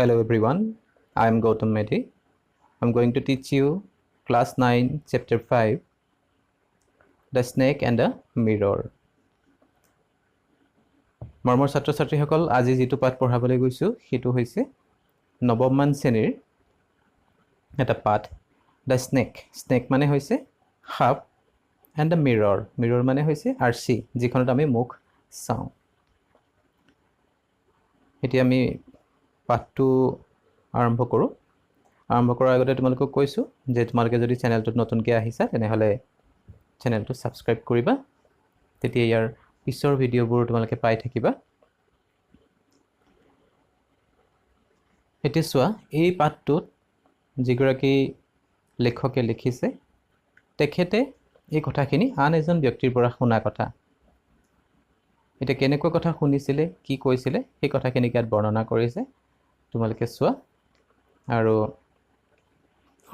Hello everyone, I am Gautam Medhi. I am going to teach you class 9 chapter 5 The Snake and the Mirror. মৰমৰ ছাত্ৰ ছাত্ৰীসকল আজি যেটো পাঠ পঢ়াবলৈ গৈছো হেতু হৈছে নৱমমান শ্ৰেণীৰ এটা পাঠ The Snake. Snake মানে হৈছে সাপ and the mirror. Mirror মানে হৈছে আৰচি যিখনত আমি মুখ চাওঁ। এতিয়া আমি পাঠটো আৰম্ভ কৰোঁ। আৰম্ভ কৰাৰ আগতে তোমালোকক কৈছো যে তোমালোকে যদি চেনেলটোত নতুনকৈ আহিছা তেনেহলে চেনেলটো সাবস্ক্ৰাইব কৰিবা, তেতিয়া ইয়াৰ পিছৰ ভিডিঅ'বোৰ তোমালোকে পাই থাকিবা। এতিয়া চোৱা, এই পাঠটোত যিগৰাকী লেখকে লিখিছে তেখেতে এই কথাখিনি আন এজন ব্যক্তিৰ পৰা শুনা কথা। এটা কেনেকৈ কথা শুনিছিলে, কি কৈছিলে, সেই কথাখিনি ইয়াত বৰ্ণনা কৰিছে। তোমালোকে চোৱা আৰু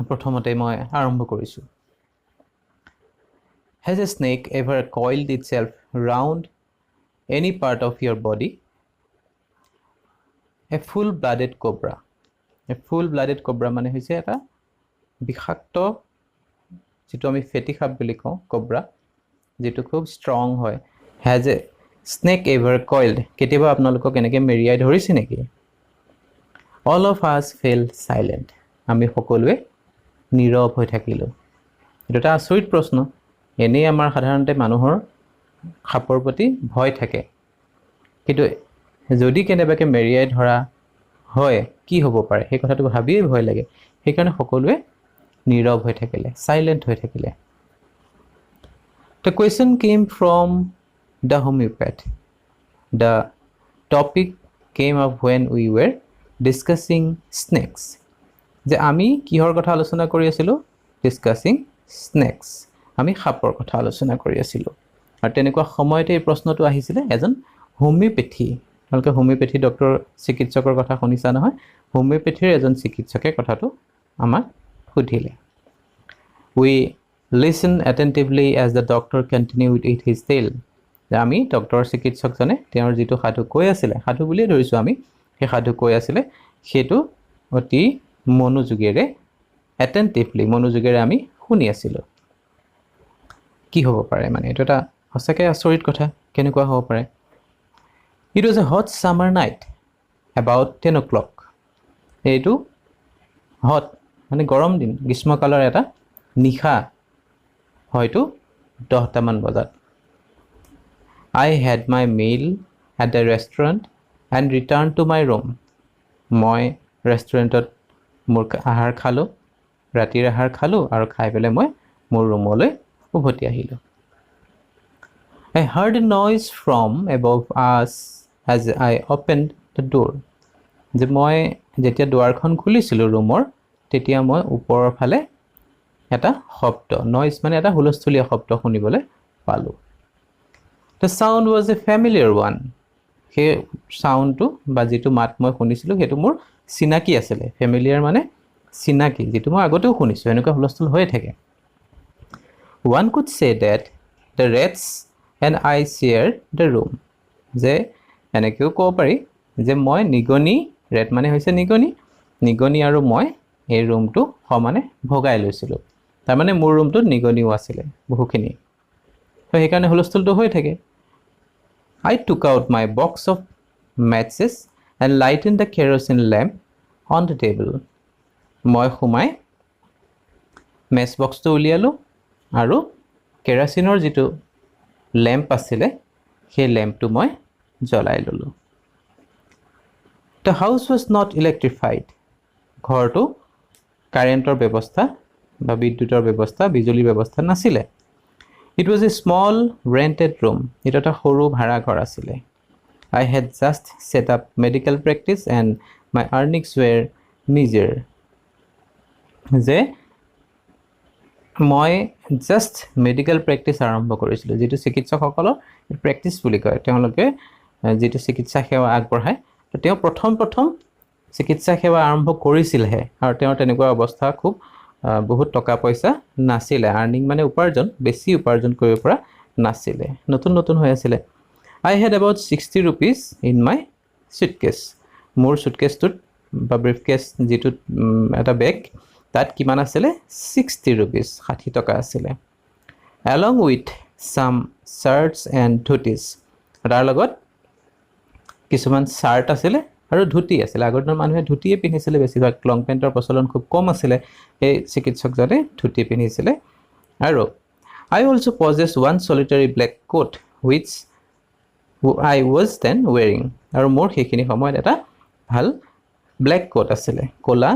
প্ৰথমতে মই আৰম্ভ কৰিছো। Has a snake ever coiled itself round any part of your body? A full-blooded cobra. A full-blooded cobra মানে হৈছে এটা বিষাক্ত যেটো আমি ফেটি সাপ বুলি কওঁ কবৰা, যেটো খুব ষ্ট্ৰং হয়। Has a snake ever coiled? কেতিয়াবা আপোনালোকক এনেকৈ মেৰিয়াই ধৰিছে নেকি? All of us fell silent. আমি সকলোৱে নীৰৱ হৈ থাকিলোঁ। এটা আচৰিত প্ৰশ্ন। এনেই আমাৰ সাধাৰণতে মানুহৰ সাপৰ প্ৰতি ভয় থাকে, কিন্তু যদি কেনেবাকৈ মেৰিয়াই ধৰা হয় কি হ'ব পাৰে সেই কথাটো ভাবিয়ে ভয় লাগে। সেইকাৰণে সকলোৱে নীৰৱ হৈ থাকিলে, সাইলেন্ট হৈ থাকিলে। The question came from the homeopath. The topic came up when we were discussing snakes. যে আমি কিহৰ কথা আলোচনা কৰি আছিলোঁ? Discussing snakes. আমি সাপৰ কথা আলোচনা কৰি আছিলোঁ। আৰু তেনেকুৱা সময়তে এই প্ৰশ্নটো আহিছিলে এজন হোমিওপেথি। আপোনালোকে হোমিওপেথি ডক্টৰ চিকিৎসকৰ কথা শুনিছা নহয়? হোমিওপেথিৰ এজন চিকিৎসকে কথাটো আমাক সুধিলে। We listened attentively as the doctor continued with his tale. আমি ডক্টৰ চিকিৎসকজনে তেওঁৰ যিটো সাধু কৈ আছিলে, সাধু বুলিয়ে ধৰিছোঁ আমি, সেই সাধু কৈ আছিলে সেইটো অতি মনোযোগেৰে attentively মনোযোগেৰে আমি শুনি আছিলোঁ। কি হ'ব পাৰে মানে এইটো এটা সঁচাকৈ আচৰিত কথা। কেনেকুৱা হ'ব পাৰে? It was a hot summer night about 10 o'clock. এইটো হট মানে গৰম দিন, গ্ৰীষ্মকালৰ এটা নিশা, হয়তো 10টামান বজাত। I had my meal at the restaurant and returned to my room. মই ৰেষ্টুৰেণ্টত মোৰ আহাৰ খালোঁ, ৰাতিৰ আহাৰ খালোঁ আৰু খাই পেলাই মই মোৰ ৰুমলৈ উভতি আহিলোঁ। I heard a noise from above us as I opened the door. যে মই যেতিয়া দুৱাৰখন খুলিছিলোঁ ৰুমৰ, তেতিয়া মই ওপৰৰ ফালে এটা শব্দ, নইজ মানে এটা হুলস্থুলীয়া শব্দ শুনিবলৈ পালোঁ। The sound was a familiar one. সেই সাউণ্ডটো বা যিটো মাত মই শুনিছিলোঁ সেইটো মোৰ চিনাকি আছিলে। ফেমিলিয়াৰ মানে চিনাকি, যিটো মই আগতেও শুনিছোঁ, এনেকুৱা হুলস্থুল হৈয়ে থাকে। One could say that the rats and I shared the room. যে এনেকৈও ক'ব পাৰি যে মই নিগনি, ৰেট মানে হৈছে নিগনি, নিগনি আৰু মই এই ৰুমটো সমানে ভগাই লৈছিলোঁ। তাৰমানে মোৰ ৰুমটোত নিগনিও আছিলে বহুখিনি, তো সেইকাৰণে হুলস্থুলটো হৈ থাকে। I took out my box of matches and lightened the kerosene lamp on the table. মই সোমাই মেচ বক্সটো উলিয়ালোঁ আৰু কেৰাচিনৰ যিটো লেম্প আছিলে সেই লেম্পটো মই জ্বলাই ল'লোঁ। The house was not electrified. ঘৰটো কাৰেণ্টৰ ব্যৱস্থা বা বিদ্যুতৰ ব্যৱস্থা, বিজুলীৰ ব্যৱস্থা নাছিলে। It was a small rented room. এটা এটা সৰু ভাড়া ঘৰ আছিলে। I had just set up medical practice and my earnings were meager. যে মই জাষ্ট মেডিকেল প্ৰেক্টিছ আৰম্ভ কৰিছিলোঁ, যিটো চিকিৎসকসকলৰ প্ৰেক্টিছ বুলি কয়। তেওঁলোকে যিটো চিকিৎসা সেৱা আগবঢ়ায়, তেওঁ প্ৰথম চিকিৎসা সেৱা আৰম্ভ কৰিছিলহে, আৰু তেওঁৰ তেনেকুৱা অৱস্থা খুব বহুত টকা পইচা নাছিলে। আৰ্নিং মানে উপাৰ্জন, বেছি উপাৰ্জন কৰিব পৰা নাছিলে, নতুন হৈ আছিলে। I had about 60 rupees in my suitcase. মোৰ সুটকেছটোত বা ব্ৰিফকেছ যিটো এটা বেগ তাত কিমান আছিলে 60 rupees 60 টকা আছিলে along with some shirts and dhotis তাৰ লগত কিছুমান শাৰ্ট আছিলে আৰু ধুতি আছিলে আগৰ দিনৰ মানুহে ধুতিয়ে পিন্ধিছিলে বেছিভাগ লং পেণ্টৰ প্ৰচলন খুব কম আছিলে এই চিকিৎসকজনে ধুতি পিন্ধিছিলে আৰু I also possess one solitary black coat which I was then wearing আৰু মোৰ সেইখিনি সময়ত এটা ভাল ব্ল্যাক কোট আছিলে কোলা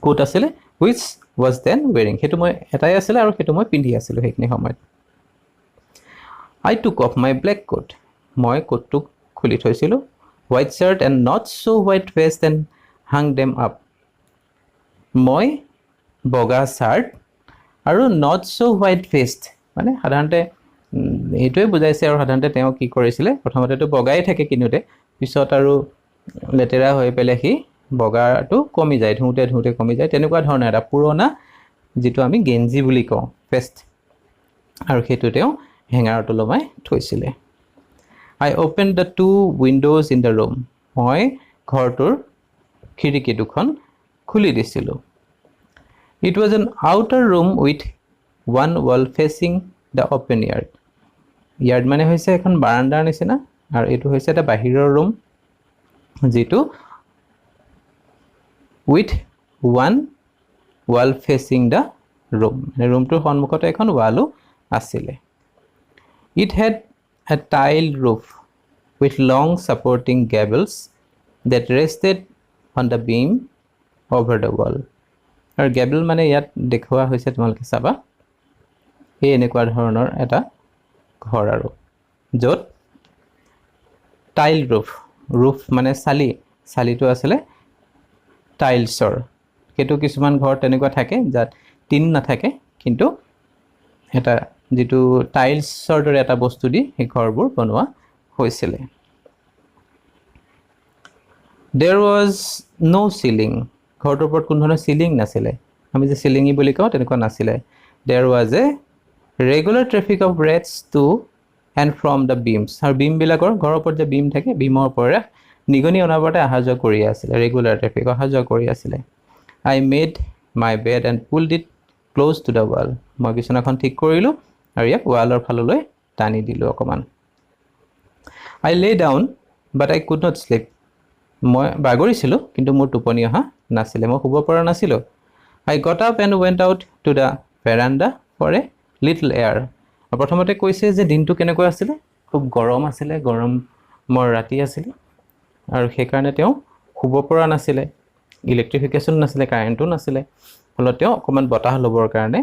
কোট আছিলে which was then wearing হেতু মই এটাই আছিলে আৰু হেতু মই পিন্ধি আছিলো সেইখিনি সময়ত I took off my black coat মই কোটটো খুলি থৈছিলো white shirt and not so white vest and hung them up মই বগা শাৰ্ট আৰু not so white vest মানে সাধাৰণতে এইটোৱে বুজাইছে আৰু সাধাৰণতে তেওঁ কি কৰিছিলে প্ৰথমতেটো বগাই থাকে কিনুতে পিছত আৰু লেতেৰা হৈ পেলে হি বগাটো কমি যায় ধুতে ধুতে কমি যায় তেনেকুৱা ধৰণৰ এটা পুৰণা যেটো আমি গেঞ্জি বুলি কওঁ ভেষ্ট আৰু হেতু তেওঁ হেঙাৰত লমাই থৈছিলে I opened the two windows in the room মই ঘৰটোৰ খিৰিকী দুখন খুলি দিছিলো It was an outer room with one wall facing the open yard yard মানে হৈছে এখন বাৰাণ্ডাৰ নিচিনা আৰু এটো হৈছে এটা বাহিৰৰ ৰুম যেটো with one wall facing the room ৰুমটোৰ সন্মুখতে এখন ৱালো আছিল It had a tiled roof with long supporting gables that rested on the beam over the wall আৰু গেবল মানে ইয়াত দেখুৱা হৈছে তোমালকে চাবা এই এনেকুৱা ধৰণৰ এটা ঘৰ আৰু যত টাইল roof মানে চালিটো আছিল টাইলছৰ হেতু কিছুমান ঘৰ তেনেকুৱা থাকে যাত টিন নাথাকে কিন্তু এটা যেটো টাইলছৰ দৰে এটা বস্তু দি এই ঘৰবোৰ বনোৱা হৈছিল There was no ceiling ঘৰটোৰ ওপৰত কোনো ধৰণৰ সিলিং নাছিলে আমি যে সিলিংই বুলি কওঁ তেনেকুৱা নাছিলে There was a regular traffic of rats to and from the beams আৰু beam বিলাকৰ ঘৰৰ ওপৰত যে beam থাকে beamৰ পৰা নিগনি অনাবৰতে আহা যোৱা কৰি আছিল regular traffic আহা যোৱা কৰি আছিল I made my bed and pulled it close to the wall মই বিছনাখন ঠিক কৰিলো আৰু ইয়াক ৱালৰ ফাললৈ টানি দিলো অকমান I lay down but I could not sleep মই বাগৰিছিলো কিন্তু মোৰ টোপনি অহা নাছিলে মই শুব পৰা নাছিলো I got up and went out to the veranda for a little air প্ৰথমতে কৈছে যে দিনটো কেনেকৈ আছিল খুব গৰম আছিল গৰম মোৰ ৰাতি আছিল আৰু সেই কাৰণে তেওঁ শুব পৰা নাছিলে ইলেক্ট্ৰিফিকেশন নাছিলে কাৰেণ্টটো নাছিলে ফলত তেওঁ অকমান বতাহ লবৰ কাৰণে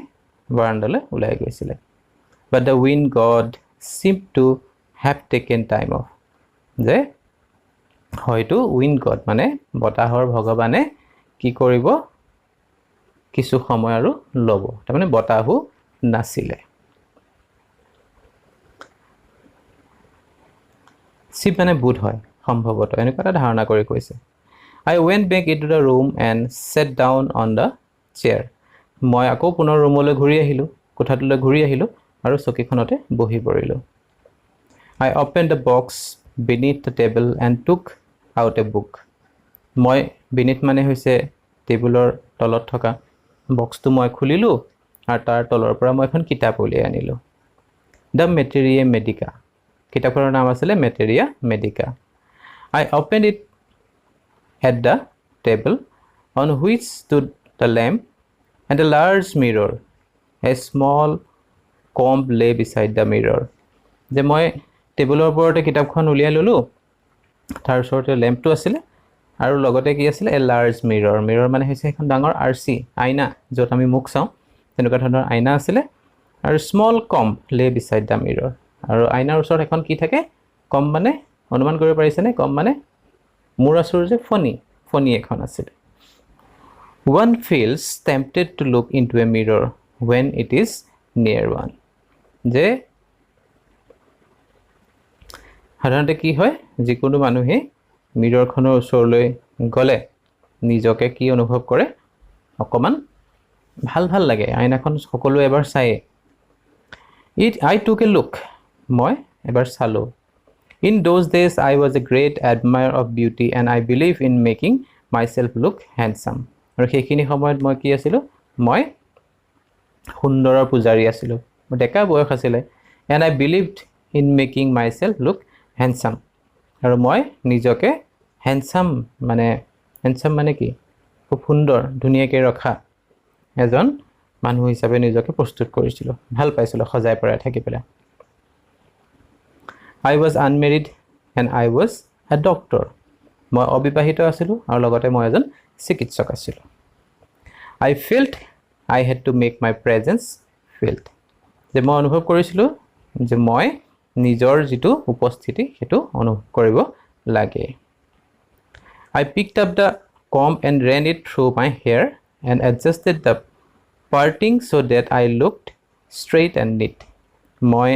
বাৰাণ্ডালৈ ওলাই গৈছিল But the wind god seemed to have taken time off যে হয়তো wind god মানে বতাহৰ ভগৱানে কি কৰিব কিছু সময় আৰু লব তাৰ মানে বতাহু নাছিলে সি মানে বুধ হয় সম্ভৱত এনেকুৱা এটা ধাৰণা কৰি কৈছে I went back into the room and sat down on the chair মই আকৌ পুনৰ ৰুমলৈ ঘূৰি আহিলো কোঠাটোলৈ ঘূৰি আহিলো আৰু চকীখনতে বহি পৰিলো I opened the box beneath the table and took out a book মই beneath মানে হৈছে টেবুলৰ তলত থকা বক্সটো মই খুলিলো আৰু তাৰ তলৰ পৰা মই এখন কিতাপ উলিয়াই আনিলো The Materia Medica কিতাপখনৰ নাম আছিল Materia Medica I opened it at the table on which stood the lamp and a large mirror a small comb lay beside the mirror যে মই টেবুলৰ ওপৰতে কিতাপখন উলিয়াই ললো তাৰ ওচৰতে লেম্পটো আছিল আৰু লগতে কি আছিল a large mirror মানে হৈছে এখন ডাঙৰ আৰসি আইনা যত আমি মুখ চাওঁ তেনেকুৱা ধৰণৰ আইনা আছিল আৰু small comb lay beside the mirror আৰু আইনাৰ ওচৰত এখন কি থাকে কম মানে অনুমান কৰিব পাৰিছে নে কম মানে মুৰাসুৰ যে ফনি এখন আছিল One feels tempted to look into a mirror when it is near one যে সাধাৰণতে কি হয় যিকোনো মানুহে মিৰৰখনৰ ওচৰলৈ গলে নিজকে কি অনুভৱ কৰে অকমান ভাল লাগে আইনাখন সকলো এবাৰ চাই I took a look মই এবাৰ চালো In those days, I was a great admirer of beauty and I believe in making myself look handsome. আৰু সেইখিনি সময়ত মই কি আছিলোঁ মই সুন্দৰৰ পূজাৰী আছিলোঁ মই ডেকা বয়স আছিলে and I believed in making myself look handsome আৰু মই নিজকে handsome মানে কি খুব সুন্দৰ ধুনীয়াকৈ ৰখা এজন মানুহ হিচাপে নিজকে প্ৰস্তুত কৰিছিলোঁ ভাল পাইছিলোঁ সজাই পৰাই থাকি পেলাই I was unmarried and I was a doctor. মই অবিবাহিত আছিলোঁ আৰু লগতে মই এজন চিকিৎসক আছিলোঁ I felt I had to make my presence felt. যে মই অনুভৱ কৰিছিলোঁ যে মই নিজৰ যিটো উপস্থিতি সেইটো অনুভৱ কৰিব লাগে I picked up the comb and ran it through my hair and adjusted the parting so that I looked straight and neat. মই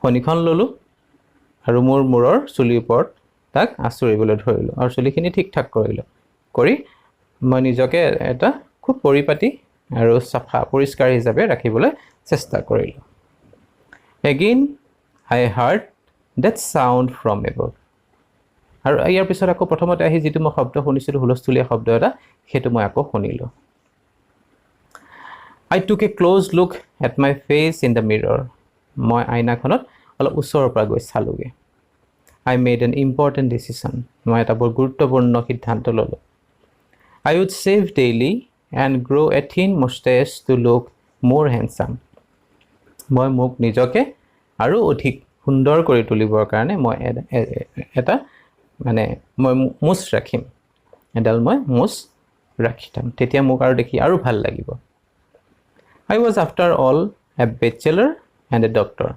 ফণিখন ললোঁ আৰু মোৰ মূৰৰ চুলিৰ ওপৰত তাক আঁচুৰিবলৈ ধৰিলোঁ আৰু চুলিখিনি ঠিক ঠাক কৰি মই নিজকে এটা খুব পৰিপাটি আৰু চাফা পৰিষ্কাৰ হিচাপে ৰাখিবলৈ চেষ্টা কৰিলোঁ Again I heard that sound from above. আৰু ইয়াৰ পিছত আকৌ প্ৰথমতে আহি যিটো মই শব্দ শুনিছিলোঁ হুলস্থুলীয়া শব্দ এটা সেইটো মই আকৌ শুনিলোঁ I took a close look at my face in the mirror. মই আইনাখনত অলপ ওচৰৰ পৰা গৈ চালোগে I made an important decision. মই এটা বৰ গুৰুত্বপূৰ্ণ সিদ্ধান্ত ল'লোঁ I would shave daily and grow a thin mustache to look more handsome. মই মোক নিজকে আৰু অধিক সুন্দৰ কৰি তুলিবৰ কাৰণে মই এটা মই মুছ ৰাখিম এডাল মই মুছ ৰাখি থম তেতিয়া মোক আৰু দেখি আৰু ভাল লাগিব I was after all a bachelor and a doctor.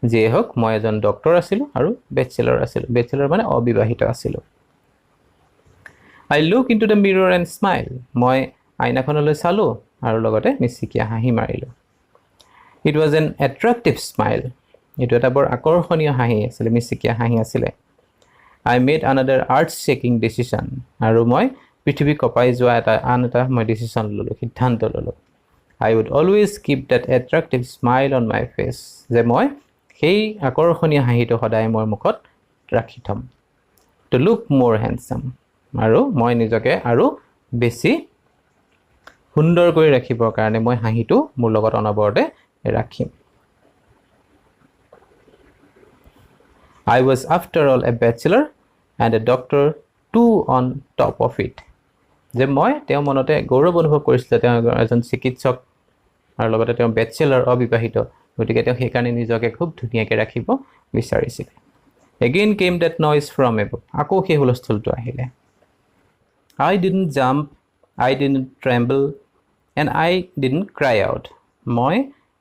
যিয়ে হওক মই এজন ডক্টৰ আছিলোঁ আৰু বেচেলৰ আছিলোঁ বেচেলৰ মানে অবিবাহিত আছিলোঁ I looked into the mirror and smiled. মই আইনাখনলৈ চালোঁ আৰু লগতে মিচিকিয়া হাঁহি মাৰিলোঁ It was an attractive smile. এইটো এটা বৰ আকৰ্ষণীয় হাঁহি আছিল মিচিকিয়া হাঁহি আছিলে I made another earth-shaking decision. আৰু মই পৃথিৱী কঁপাই যোৱা আন এটা মই ডিচিশ্যন ল'লোঁ সিদ্ধান্ত ল'লোঁ I would always keep that attractive smile on my face. যে মই সেই আকৰ্ষণীয় হাঁহিটো সদায় মোৰ মুখত ৰাখি থম to look more handsome. আৰু মই নিজকে আৰু বেছি সুন্দৰ কৰি ৰাখিবৰ কাৰণে মই হাঁহিটো মোৰ লগত অনবৰতে ৰাখিম I was after all a bachelor and a doctor too on top of it. যে মই তেওঁ মনতে গৌৰৱ অনুভৱ কৰিছিলে তেওঁ এজন চিকিৎসক আৰু লগতে তেওঁ বেচেলৰ অবিবাহিত গতিকে তেওঁ সেইকাৰণে নিজকে খুব ধুনীয়াকৈ ৰাখিব বিচাৰিছিলে Again came that noise from above. আকৌ সেই হুলস্থুলটো আহিলে I didn't jump, I didn't tremble and I didn't cry out. মই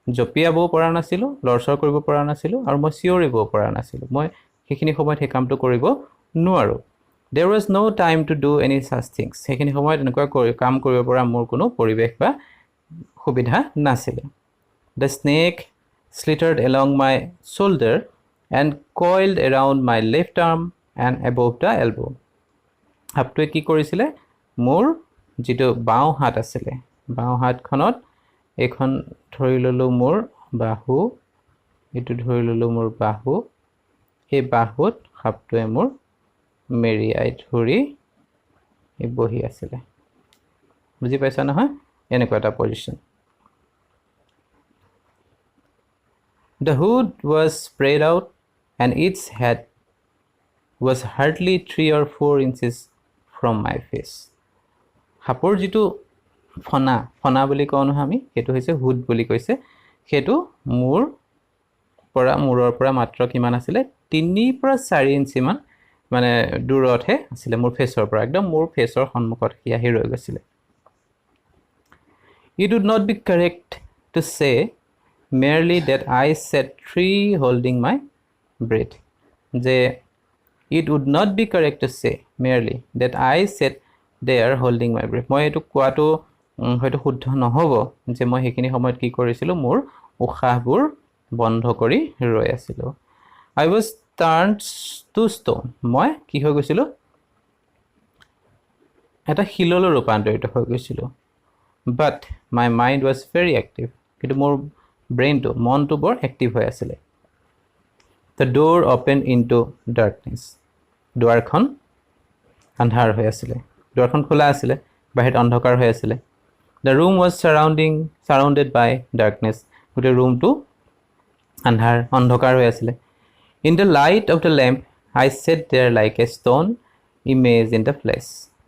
জঁপিয়াবও পৰা নাছিলোঁ লৰচৰ কৰিব পৰা নাছিলোঁ আৰু মই চিঞৰিবও পৰা নাছিলোঁ মই সেইখিনি সময়ত সেই কামটো কৰিব নোৱাৰোঁ There was no time to do any such things. সেইখিনি সময়ত এনেকুৱা কাম কৰিব পৰা মোৰ কোনো পৰিৱেশ বা সুবিধা নাছিলে The snake slithered along my shoulder and coiled around my left arm and above the elbow. সাপটোৱে কি কৰিছিলে মোৰ যিটো বাওঁ হাত আছিলে বাওঁ হাতখনত এখন ধৰি ল'লোঁ মোৰ বাহু এইটো ধৰি ল'লোঁ মোৰ বাহু এই বাহুত সাপটোৱে মোৰ মেৰিয়াই ধৰি বহি আছিলে বুজি পাইছা নহয় এনেকুৱা এটা position The hood was spread out and its head was hardly 3 or 4 inches from my face. সাপৰ যিটো ফনা বুলি কওঁ নহয় আমি সেইটো হৈছে হুড বুলি কৈছে সেইটো মূৰৰ পৰা মাত্ৰ কিমান আছিলে 3 পৰা 4 ইঞ্চি মান মানে দূৰতহে আছিলে মোৰ ফেচৰ পৰা একদম মোৰ ফেচৰ সন্মুখত সি আহি ৰৈ গৈছিলে It would not be correct to say merely that I sat free holding my breath. যে it would not be correct to say merely that I sat there holding my breath. মই এইটো কোৱাটো হয়তো শুদ্ধ নহ'ব যে মই সেইখিনি সময়ত কি কৰিছিলোঁ মোৰ উশাহবোৰ বন্ধ কৰি ৰৈ আছিলোঁ I was turned to stone. মই কি হৈ গৈছিলোঁ এটা শিললৈ ৰূপান্তৰিত হৈ গৈছিলোঁ But my mind was very active. কিন্তু মোৰ ব্ৰেইনটো মনটো বৰ এক্টিভ হৈ আছিলে The door opened into darkness. দুৱাৰখন আন্ধাৰ হৈ আছিলে দুৱাৰখন খোলা আছিলে বাহিৰত অন্ধকাৰ হৈ আছিলে The room was surrounded by darkness. গোটেই ৰুমটো আন্ধাৰ অন্ধকাৰ হৈ আছিলে In the light of the lamp, I sat there like a stone image in the flesh.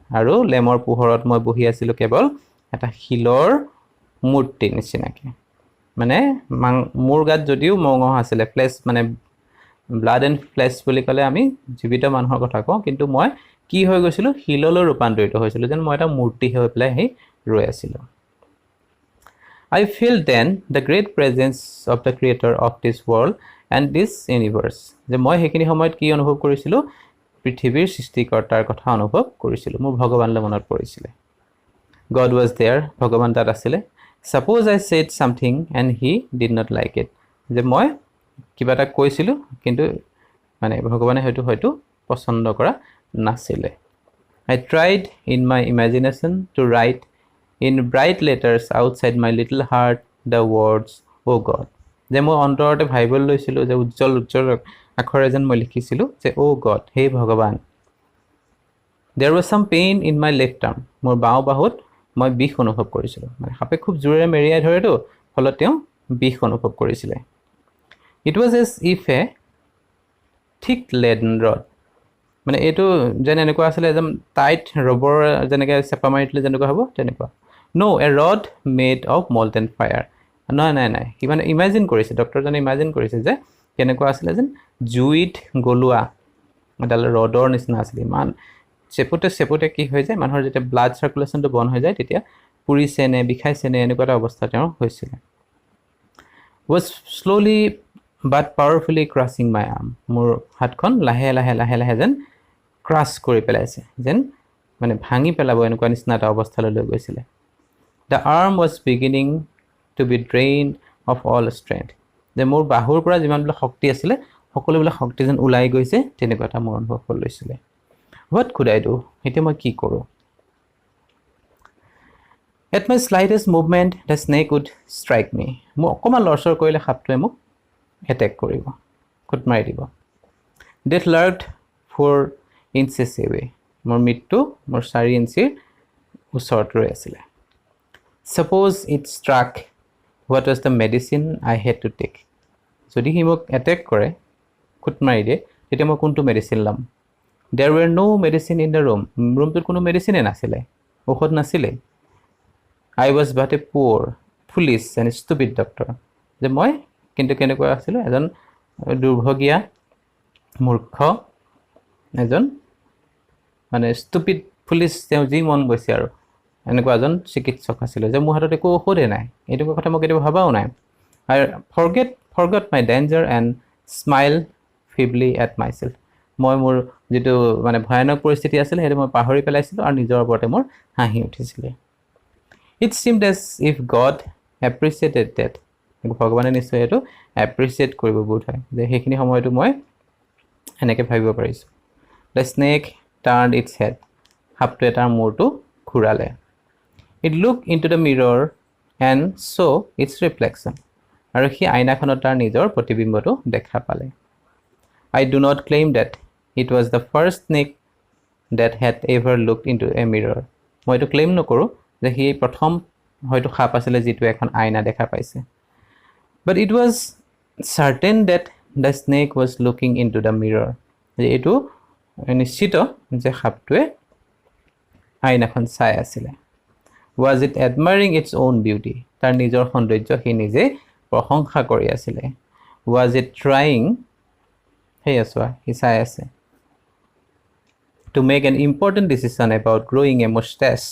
আৰু লেমৰ পোহৰত মই বহি আছিলোঁ কেৱল এটা শিলৰ মূৰ্তি নিচিনাকৈ মানে মোৰ গাত যদিও মঙহ আছিলে ফ্লেছ মানে ব্লাড এণ্ড ফ্লেছ বুলি ক'লে আমি জীৱিত মানুহৰ কথা কওঁ কিন্তু মই কি হৈ গৈছিলোঁ শিললৈ ৰূপান্তৰিত হৈছিলোঁ যেন মই এটা মূৰ্তি হৈ পেলাই সেই ৰৈ আছিলোঁ I felt then the great presence of the creator of this world and this universe. যে মই সেইখিনি সময়ত কি অনুভৱ কৰিছিলোঁ পৃথিৱীৰ সৃষ্টিকৰ্তাৰ কথা অনুভৱ কৰিছিলোঁ মোৰ ভগৱানলৈ মনত পৰিছিলে God was there ভগৱান তাত আছিলে Suppose I said something and he did not like it. যে মই কিবা এটা কৈছিলোঁ কিন্তু মানে ভগৱানে হয়তো পছন্দ কৰা নাছিলে I tried in my imagination to write in bright letters outside my little heart the words oh God. যে মই অন্তৰতে ভাবিবলৈ লৈছিলোঁ যে উজ্জ্বল আখৰে যেন মই লিখিছিলোঁ যে oh God হে ভগৱান There was some pain in my left arm. মোৰ বাওঁ বাহুত মই বিষ অনুভৱ কৰিছিলোঁ মানে সাপে খুব জোৰেৰে মেৰিয়াই ধৰেতো ফলত তেওঁ বিষ অনুভৱ কৰিছিলে It was as if a thick leaden rod. মানে এইটো যেন এনেকুৱা আছিলে যেন টাইট ৰবৰ যেনেকৈ চেপা মাৰি দিলে যেনেকুৱা হ'ব তেনেকুৱা No, a rod made of molten fire. নাই সি মানে ইমাজিন কৰিছে ডক্টৰজনে ইমাজিন কৰিছে যে কেনেকুৱা আছিলে যেন জুইত গলোৱা এডাল ৰডৰ নিচিনা আছিলে ইমান চেপুতে কি হৈ যায় মানুহৰ যেতিয়া ব্লাড চাৰ্কুলেশ্যনটো বন্ধ হৈ যায় তেতিয়া পুৰিছে নে বিষাইছে নে এনেকুৱা এটা অৱস্থা তেওঁৰ হৈছিলে Was slowly but powerfully crushing my arm. মোৰ হাতখন লাহে যেন ক্ৰাছ কৰি পেলাইছে যেন মানে ভাঙি পেলাব এনেকুৱা নিচিনা এটা অৱস্থালৈ লৈ গৈছিলে The arm was beginning to be drained of all strength. যে মোৰ বাহুৰ পৰা যিমানবিলাক শক্তি আছিলে সকলোবিলাক শক্তি যেন ওলাই গৈছে তেনেকুৱা এটা মোৰ অনুভৱ হৈ লৈছিলে What could I do? এতিয়া মই কি কৰোঁ At my slightest movement, the snake would strike me. মই অকণমান লৰচৰ কৰিলে সাপটোৱে মোক এটেক কৰিব খুট মাৰি দিব Death lurked 4 inches away. মোৰ মৃত্যু মোৰ 4 ইঞ্চিৰ ওচৰত ৰৈ আছিলে Suppose it struck, what was the medicine I had to take? যদি সি মোক এটেক কৰে খুট মাৰি দিয়ে তেতিয়া মই কোনটো মেডিচিন ল'ম There were no medicine in the room. ৰুমটোত কোনো মেডিচিনে নাছিলে ঔষধ নাছিলে I was but a poor, foolish and stupid doctor. যে মই কিন্তু কেনেকুৱা আছিলোঁ এজন দুৰ্ভগীয়া মূৰ্খ এজন মানে ষ্টুপিড ফুলিছ তেওঁ যি মন গৈছে আৰু এনেকুৱা এজন চিকিৎসক আছিলে যে মোৰ হাতত একো ঔষধে নাই এইটো কথা মই কেতিয়াবা ভাবাও নাই I forgot my danger and smile feebly at myself. মই মোৰ যেটো মানে ভয়ানক পৰিস্থিতি আছিল হেতু মই পাহৰি পেলাইছিলোঁ আৰু নিজৰ ওপৰতে মোৰ হাঁহি উঠিছিলে It seemed as if God appreciated that. ভগৱানে নিশ্চয় এটো appreciate কৰিব বোধ হয় যে হেখিনি সময়টো মই এনেকৈ ভাবিব পাৰিছোঁ The snake turned its head. সাপটোৱে তাৰ মূৰটো ঘূৰালে It looked into the mirror and saw its reflection. আৰু সি আইনাখনত তাৰ নিজৰ প্ৰতিবিম্বটো দেখা পালে I do not claim that it was the first snake that had ever looked into a mirror. মই এইটো claim নকৰোঁ যে সি প্ৰথম হয়তো সাপ আছিলে যিটো এখন আইনা দেখা পাইছে But it was certain that the snake was looking into the mirror. যে এইটো নিশ্চিত যে সাপটোৱে আইনাখন চাই আছিলে Was it admiring its own beauty? তাৰ নিজৰ সৌন্দৰ্য সি নিজে প্ৰশংসা কৰি আছিলে Was it trying সি চাই আছে to make an important decision about growing a mustache?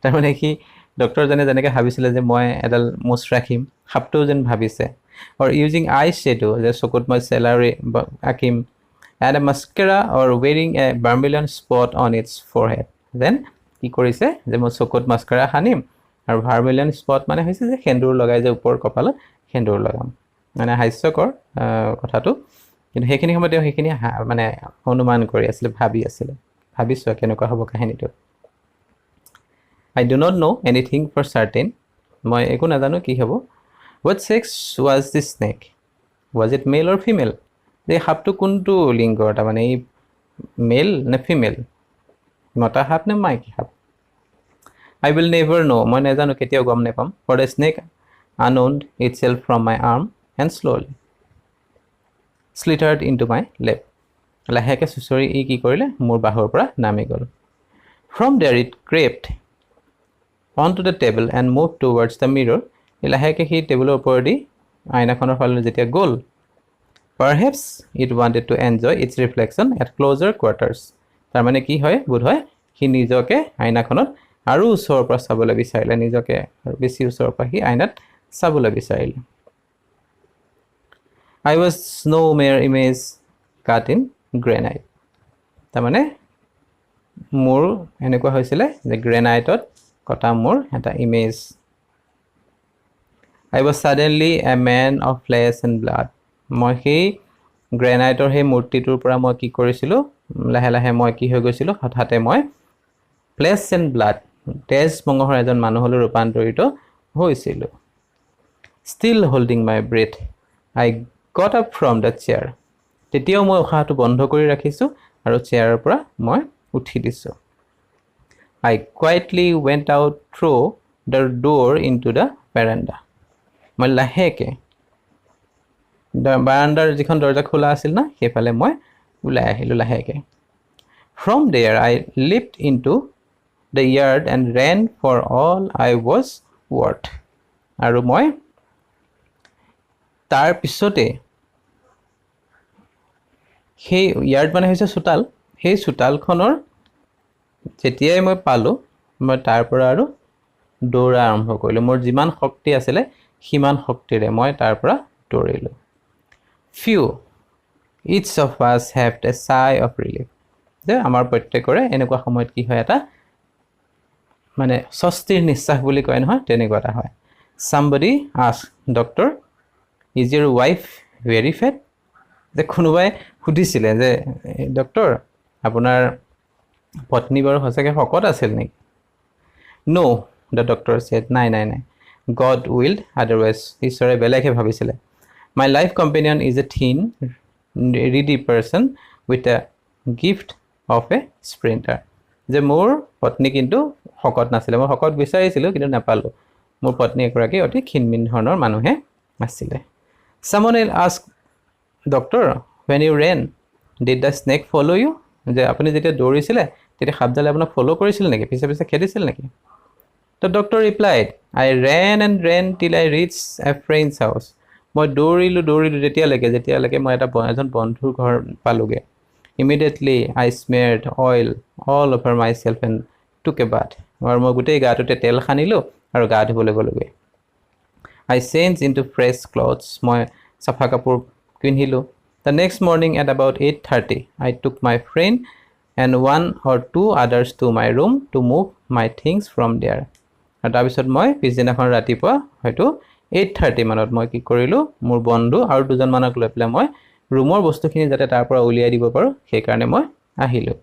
তাৰমানে কি ডক্টৰজনে যেনেকৈ ভাবিছিলে যে মই এডাল মুছ ৰাখিম সাপটোও যেন ভাবিছে or using eyeshadow যে চকুত মই celery আঁকিম and a mascara or wearing a vermilion spot on its forehead. Then কি কৰিছে যে মই চকুত মাস্কাৰা সানিম আৰু ভাৰ্মিলিয়ন স্পট মানে হৈছে যে সেন্দুৰ লগাই যে ওপৰ কপালত সেন্দুৰ লগাম মানে হাস্যকৰ কথাটো কিন্তু হেখিনি সময়ত হেখিনি মানে অনুমান কৰি আছিল ভাবিছো কেনেকুৱা হ'ব কাহিনীটো I do not know anything for certain. মই একো নাজানো কি হ'ব What sex was this snake? Was it male or female? যে সাপটো কোনটো লিংগৰ, তাৰমানে এই মেল নে ফিমেল, মতা সাপ নে মাইকী সাপ। I will never know, মই নাজানো, কেতিয়াও গম নাপাম। For the snake unwound itself from my arm and slowly slithered into my lap, লাহেকে চুচৰি ই কি কৰিলে, মোৰ বাহুৰ পৰা নামি গ'ল। From there it crept onto the table and moved towards the mirror, লাহেকে সি টেবুলৰ ওপৰেদি আইনাখনৰ ফালে যেতিয়া গ'ল, perhaps it wanted to enjoy its reflection at closer quarters, তাৰমানে কি হয়, বোধ হয় সি নিজকে আইনাখনত আৰু ওচৰৰ পৰা চাবলৈ বিচাৰিলে, নিজকে আৰু বেছি ওচৰৰ পৰা সি আইনাত চাবলৈ বিচাৰিলে। I was no mere image cut in granite, তাৰমানে মোৰ এনেকুৱা হৈছিলে যে গ্ৰেনাইটত কটা মোৰ এটা image. I was suddenly a man of flesh and blood, মই সেই গ্ৰেনাইটৰ সেই মূৰ্তিটোৰ পৰা মই কি কৰিছিলোঁ, লাহে লাহে মই কি হৈ গৈছিলোঁ, হঠাতে মই ফ্লেছ এণ্ড ব্লাড, তেজ মঙহৰ এজন মানুহলৈ ৰূপান্তৰিত হৈছিলোঁ। Still holding my breath, I got up from the chair, তেতিয়াও মই উশাহটো বন্ধ কৰি ৰাখিছোঁ আৰু চেয়াৰৰ পৰা মই উঠি দিছোঁ। I quietly went out through the door into the veranda, মই লাহেকে বাৰাণ্ডাৰ যিখন দৰ্জা খোলা আছিল না, সেইফালে মই ওলাই আহিলোঁ লাহেকে। From there I leaped into the yard and ran for all I was worth, আৰু মই তাৰ পিছতে সেই ইয়াৰ্ড মানে হৈছে চোতাল, সেই চোতালখনৰ যেতিয়াই মই পালোঁ, মই তাৰ পৰা আৰু দৌৰা আৰম্ভ কৰিলোঁ। মোৰ যিমান শক্তি আছিলে সিমান শক্তিৰে মই তাৰ পৰা দৌৰিলোঁ। Few each of us have a sigh of relief, যে আমাৰ প্ৰত্যেকৰে এনেকুৱা সময়ত কি হয়, এটা মানে স্বস্তিৰ নিশ্বাস বুলি কয় নহয়, তেনেকুৱা এটা হয়। Somebody asked, Doctor, is your wife very fat? যে কোনোবাই সুধিছিলে যে ডক্টৰ, আপোনাৰ পত্নী বাৰু সঁচাকৈ শকত আছিল নেকি? No, the doctor said, নাই নাই নাই, God willed otherwise, ঈশ্বৰে বেলেগহে ভাবিছিলে। My life companion is a thin, reedy person with a gift of a sprinter, যে মোৰ পত্নী কিন্তু শকত নাছিলে, মই শকত বিচাৰিছিলোঁ কিন্তু নাপালোঁ, মোৰ পত্নী এগৰাকী অতি ক্ষীণমিন ধৰণৰ মানুহে আছিলে। Someone else asked, Doctor, when you ran, did the snake follow you? যে আপুনি যেতিয়া দৌৰিছিলে তেতিয়া সাপডালে আপোনাক ফ'ল' কৰিছিল নেকি, পিছে পিছে খেদিছিল নেকি? The doctor replied, I ran and ran till I reached a friend's house, মই দৌৰিলোঁ যেতিয়ালৈকে মই এজন বন্ধুৰ ঘৰ পালোঁগৈ। Immediately I smeared oil all over myself and took a bath, আৰু মই গোটেই গাটোতে তেল সানিলোঁ আৰু গা ধুবলৈ গ'লোগৈ। I changed into fresh clothes, মই চাফা কাপোৰ পিন্ধিলোঁ। The next morning at about 8:30, I took my friend and 1 or 2 others to my room to move my things from there, আৰু তাৰপিছত মই পিছদিনাখন ৰাতিপুৱা হয়তো 8:30 মানত মই কি কৰিলোঁ, মোৰ বন্ধু আৰু দুজনমানক লৈ পেলাই মই ৰুমৰ বস্তুখিনি যাতে তাৰ পৰা উলিয়াই দিব পাৰোঁ সেইকাৰণে মই আহিলোঁ।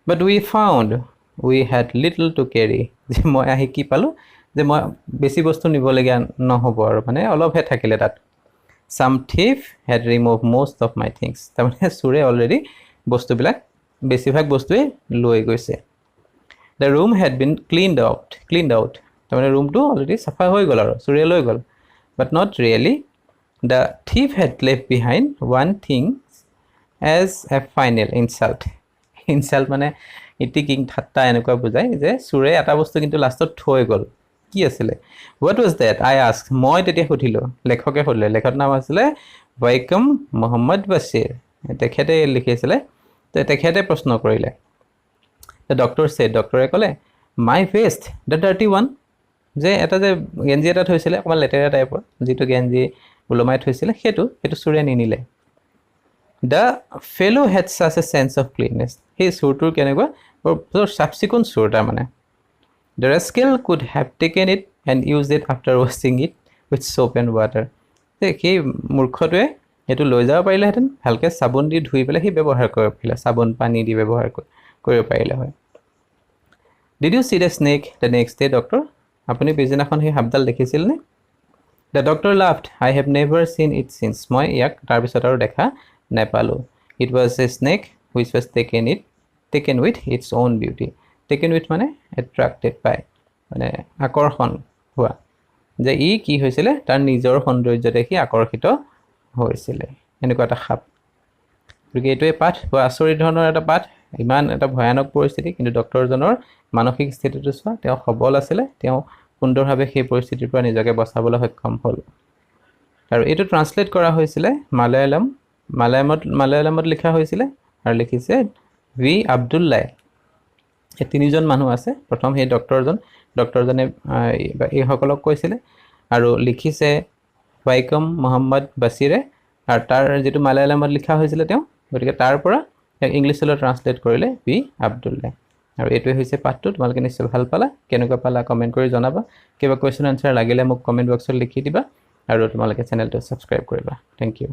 But we found we had little to carry, যে মই আহি কি পালোঁ, যে মই বেছি বস্তু নিবলগীয়া নহ'ব আৰু মানে অলপহে থাকিলে তাত। Some thief had removed most of my things, তাৰমানে চোৰে অলৰেডি বস্তুবিলাক বেছিভাগ বস্তুৱেই লৈ গৈছে। The room had been cleaned out, তাৰমানে ৰুমটো অলৰেডি চাফা হৈ গ'ল আৰু চোৰে লৈ গ'ল। But not really, the thief had left behind one thing as a final insult. Insult মানে ইটিকিং ঠাট্টা এনেকুৱা বুজায় যে চোৰে এটা বস্তু কিন্তু লাষ্টত থৈ গ'ল। কি আছিলে? What was that? I asked, মই তেতিয়া সুধিলোঁ, লেখকে সুধিলে, লেখকৰ নাম আছিলে ৱাইকম মোহাম্মদ বাছিৰ, তেখেতে লিখিছিলে, তেখেতে প্ৰশ্ন কৰিলে। The doctor said, ডক্টৰে ক'লে, my vest, the dirty one, যে এটা যে গেঞ্জি এটা থৈছিলে অকণমান লেতেৰা টাইপৰ, যিটো গেঞ্জি ওলমাই থৈছিলে সেইটো চোৰে নিনিলে। The fellow had such a sense of cleanness, সেই চোৰটোৰ কেনেকুৱা বৰ চাফ চিকুণ চোৰ তাৰমানে। The rascal could have taken it and used it after washing it with soap and water, যে সেই মূৰ্খটোৱে সেইটো লৈ যাব পাৰিলেহেঁতেন, ভালকৈ চাবোন দি ধুই পেলাই সি ব্যৱহাৰ কৰিব পাৰিলে, চাবোন পানী দি ব্যৱহাৰ কৰিব পাৰিলে হয়। Did you see the snake the next day, doctor? আপুনি পিছদিনাখন সেই সাপডাল দেখিছিলনে? The doctor laughed I have never seen it since মই ইয়াক তাৰপিছত আৰু দেখা নাপালোঁ it was a snake which was taken with its own beauty taken with মানে এট্ৰেক্টেড বাই মানে আকৰ্ষণ হোৱা যে ই কি হৈছিলে তাৰ নিজৰ সৌন্দৰ্য দেখি আকৰ্ষিত হৈছিলে এনেকুৱা এটা সাপ গতিকে এইটোৱে পাঠ বৰ আচৰিত ধৰণৰ এটা পাঠ ইমান এটা ভয়ানক পৰিস্থিতি কিন্তু ডক্টৰজনৰ মানসিক স্থিতিটো চোৱা তেওঁ সবল আছিলে তেওঁ সুন্দৰভাৱে সেই পৰিস্থিতিৰ পৰা নিজকে বচাবলৈ সক্ষম হ'ল আৰু এইটো ট্ৰান্সলেট কৰা হৈছিলে মালায়ালামত লিখা হৈছিলে আৰু লিখিছে ভি আব্দুল্লাই এই তিনিজন মানুহ আছে প্ৰথম সেই ডক্টৰজনে এইসকলক কৈছিলে আৰু লিখিছে ভাইকম মোহাম্মদ বাছিৰে আৰু তাৰ যিটো মালায়ালামত লিখা হৈছিলে তেওঁ গতিকে তাৰ পৰা ইংলিছলৈ ট্ৰান্সলেট কৰিলে ভি আব্দুল্লাই আৰু এইটোৱে হৈছে পাঠটো তোমালোকে নিশ্চয় ভাল পালা কেনেকুৱা পালা কমেণ্ট কৰি জনাবা কিবা কুৱেশ্যন আনচাৰ লাগিলে মোক কমেণ্ট বক্সত লিখি দিবা আৰু তোমালোকে চেনেলটো ছাবস্ক্ৰাইব কৰিবা থেংক ইউ